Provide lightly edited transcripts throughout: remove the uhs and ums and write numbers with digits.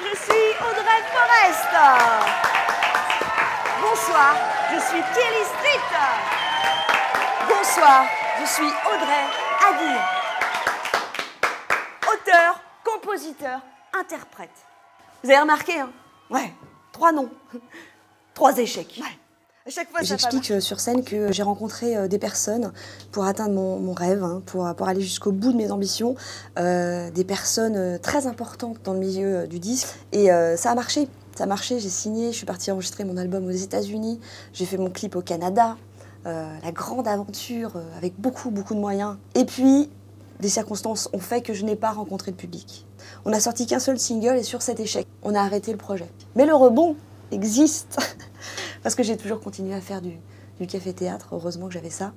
je suis Audrey Forest. Bonsoir, je suis Kelly Street. Bonsoir, je suis Audrey Aguirre. Auteur, compositeur, interprète. Vous avez remarqué, hein? Ouais, 3 noms, 3 échecs. Ouais. À chaque fois, j'explique sur scène que j'ai rencontré des personnes pour atteindre mon rêve, hein, pour aller jusqu'au bout de mes ambitions, des personnes très importantes dans le milieu du disque. Et ça a marché, j'ai signé, je suis partie enregistrer mon album aux États-Unis, j'ai fait mon clip au Canada, la grande aventure avec beaucoup de moyens. Et puis, des circonstances ont fait que je n'ai pas rencontré le public. On n'a sorti qu'un seul single et sur cet échec, on a arrêté le projet. Mais le rebond existe. Parce que j'ai toujours continué à faire du café-théâtre, heureusement que j'avais ça.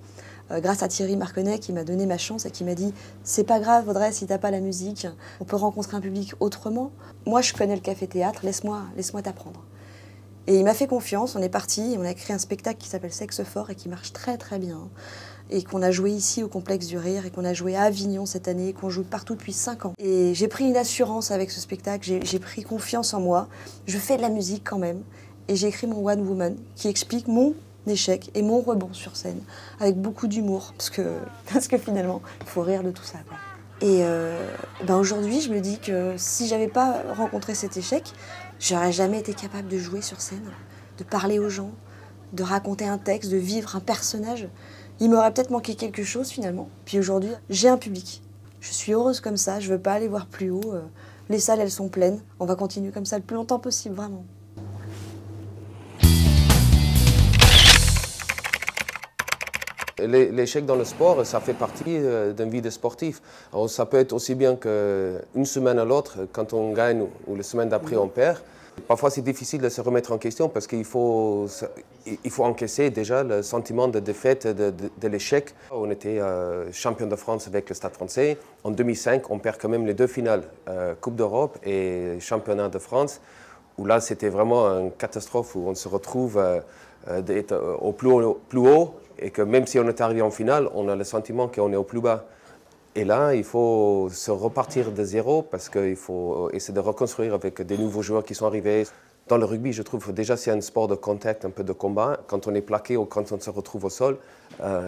Grâce à Thierry Marconnet qui m'a donné ma chance et qui m'a dit « C'est pas grave Audrey, si t'as pas la musique, on peut rencontrer un public autrement. Moi je connais le café-théâtre, laisse-moi t'apprendre. » Et il m'a fait confiance, on est parti, on a créé un spectacle qui s'appelle Sexe Fort et qui marche très bien. Et qu'on a joué ici au Complexe du Rire et qu'on a joué à Avignon cette année, qu'on joue partout depuis 5 ans. Et j'ai pris une assurance avec ce spectacle, j'ai pris confiance en moi, je fais de la musique quand même. Et j'ai écrit mon One Woman qui explique mon échec et mon rebond sur scène avec beaucoup d'humour parce que finalement il faut rire de tout ça, quoi. Et aujourd'hui je me dis que si j'avais pas rencontré cet échec, j'aurais jamais été capable de jouer sur scène, de parler aux gens, de raconter un texte, de vivre un personnage. Il m'aurait peut-être manqué quelque chose finalement. Puis aujourd'hui j'ai un public, je suis heureuse comme ça, je veux pas aller voir plus haut, les salles elles sont pleines, on va continuer comme ça le plus longtemps possible, vraiment. L'échec dans le sport, ça fait partie d'une vie de sportif. Alors, ça peut être aussi bien qu'une semaine à l'autre, quand on gagne ou la semaine d'après on perd. Parfois c'est difficile de se remettre en question parce qu'il faut encaisser déjà le sentiment de défaite, de l'échec. On était champion de France avec le Stade français. En 2005, on perd quand même les 2 finales, Coupe d'Europe et Championnat de France, où là c'était vraiment une catastrophe, où on se retrouve d'être au plus haut. Et que même si on est arrivé en finale, on a le sentiment qu'on est au plus bas. Et là, il faut se repartir de zéro parce qu'il faut essayer de reconstruire avec des nouveaux joueurs qui sont arrivés. Dans le rugby, je trouve déjà c'est un sport de contact, un peu de combat. Quand on est plaqué ou quand on se retrouve au sol,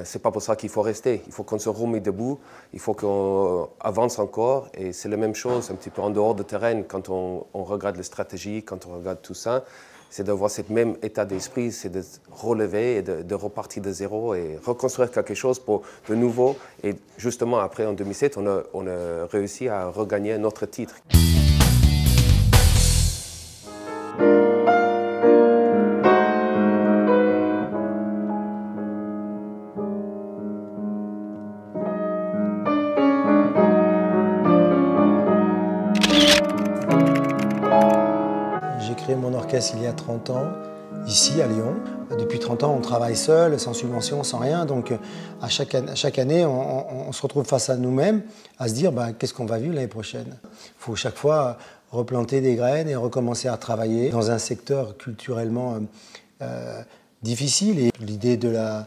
c'est pas pour ça qu'il faut rester. Il faut qu'on se remette debout, il faut qu'on avance encore. Et c'est la même chose un petit peu en dehors de terrain quand on regarde les stratégies, quand on regarde tout ça. C'est d'avoir ce même état d'esprit, c'est de relever et de repartir de zéro et reconstruire quelque chose pour de nouveau. Et justement, après, en 2007, on a réussi à regagner notre titre. J'ai créé mon orchestre il y a 30 ans, ici à Lyon. Depuis 30 ans, on travaille seul, sans subvention, sans rien. Donc à chaque année, on se retrouve face à nous-mêmes, à se dire qu'est-ce qu'on va vivre l'année prochaine. Il faut chaque fois replanter des graines et recommencer à travailler dans un secteur culturellement difficile. Et l'idée de la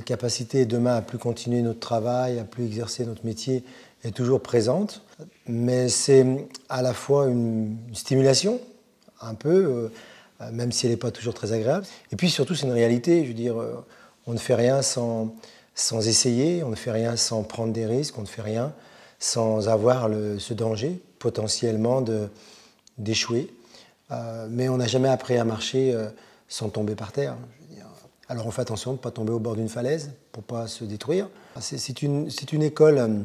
capacité demain à plus continuer notre travail, à plus exercer notre métier est toujours présente. Mais c'est à la fois une stimulation, un peu, même si elle n'est pas toujours très agréable. Et puis surtout, c'est une réalité. Je veux dire, on ne fait rien sans essayer, on ne fait rien sans prendre des risques, on ne fait rien sans avoir ce danger potentiellement d'échouer. Mais on n'a jamais appris à marcher sans tomber par terre. Je veux dire. Alors on fait attention de ne pas tomber au bord d'une falaise pour ne pas se détruire. C'est une école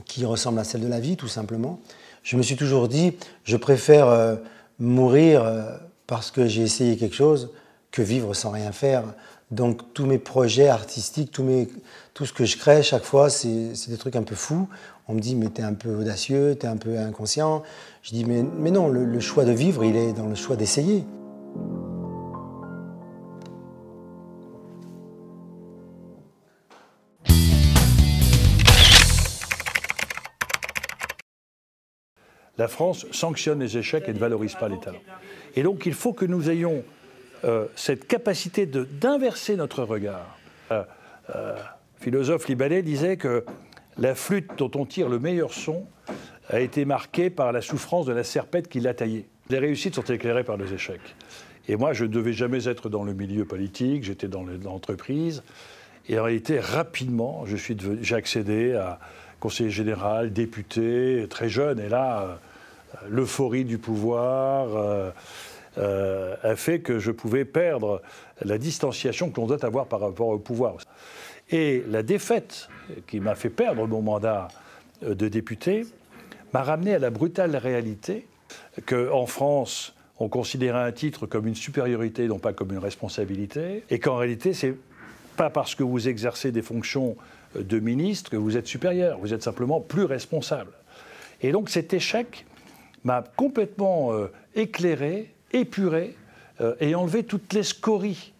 qui ressemble à celle de la vie, tout simplement. Je me suis toujours dit, je préfère mourir parce que j'ai essayé quelque chose que vivre sans rien faire. Donc tous mes projets artistiques, tout ce que je crée, chaque fois, c'est des trucs un peu fous. On me dit, mais t'es un peu audacieux, t'es un peu inconscient. Je dis, mais non, le choix de vivre, il est dans le choix d'essayer. La France sanctionne les échecs et ne valorise pas les talents. Et donc il faut que nous ayons cette capacité d'inverser notre regard. Philosophe libanais disait que la flûte dont on tire le meilleur son, a été marqué par la souffrance de la serpette qui l'a taillé. Les réussites sont éclairées par les échecs. Et moi, je ne devais jamais être dans le milieu politique, j'étais dans l'entreprise. Et en réalité, rapidement, j'ai accédé à conseiller général, député, très jeune. Et là, l'euphorie du pouvoir a fait que je pouvais perdre la distanciation que l'on doit avoir par rapport au pouvoir. Et la défaite qui m'a fait perdre mon mandat de député m'a ramené à la brutale réalité qu'en France, on considérait un titre comme une supériorité, non pas comme une responsabilité, et qu'en réalité, c'est pas parce que vous exercez des fonctions de ministre que vous êtes supérieur, vous êtes simplement plus responsable. Et donc cet échec m'a complètement éclairé, épuré, et enlevé toutes les scories